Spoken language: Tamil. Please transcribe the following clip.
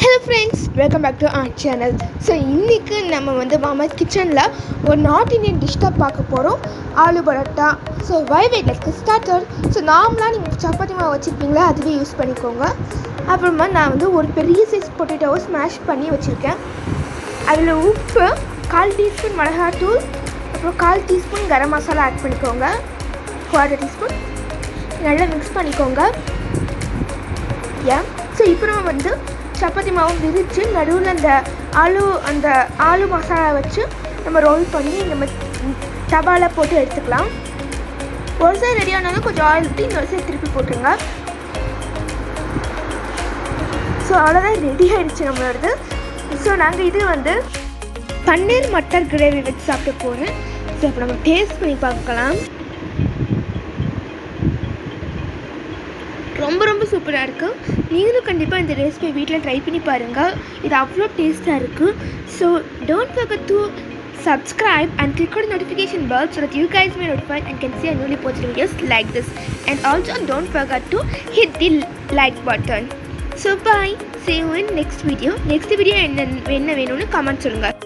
Hello friends, welcome back to our channel. So இன்னைக்கு நம்ம வந்து மாமாஸ் கிச்சனில் ஒரு நார்த் இந்தியன் டிஷ் தான் பார்க்க போகிறோம், aloo paratha. So why wait let's get started. So நார்மலாக நீங்கள் சப்பாத்தி மாவு வச்சுருப்பீங்களா, அதுவே யூஸ் பண்ணிக்கோங்க. அப்புறமா நான் வந்து ஒரு பெரிய சைஸ் பொட்டேட்டோவை ஸ்மாஷ் பண்ணி வச்சுருக்கேன். அதில் உப்பு, 1/4 டீஸ்பூன் மிளகாத்தூள், அப்புறம் 1/4 டீஸ்பூன் கரம் மசாலா ஆட் பண்ணிக்கோங்க, 1/4 டீஸ்பூன். நல்லா மிக்ஸ் பண்ணிக்கோங்க. ஸோ இப்போ நம்ம வந்து சப்பாத்தி மாவு விரித்து நடுவில் அந்த ஆலு மசாலா வச்சு நம்ம ரோல் பண்ணி நம்ம டபாவில் போட்டு எடுத்துக்கலாம். ஒரு சைடு ரெடி ஆனாலும் கொஞ்சம் ஆயில் ஊற்றி இன்னொரு சைடு திருப்பி போட்டுருங்க. ஸோ அவ்வளோதான், ரெடி ஆகிடுச்சு நம்மளோடது. ஸோ நாங்கள் இது வந்து பன்னீர் மட்டர் கிரேவி வச்சு சாப்பிட்டு போகிறேன். ஸோ இப்போ நம்ம டேஸ்ட் பண்ணி பார்க்கலாம். ரொம்ப சூப்பராக இருக்குது. நீங்களும் கண்டிப்பாக இந்த ரெசிபி வீட்டில் ட்ரை பண்ணி பாருங்கள். இது அவ்வளோ டேஸ்ட்டாக இருக்குது. So don't forget to subscribe and click on the notification bell so that you guys may notified and can see our newly posted videos like this. And also don't forget to hit the like button. So bye. See you in next video. Next video என்ன வேணும்னு கமெண்ட் சொல்லுங்கள்.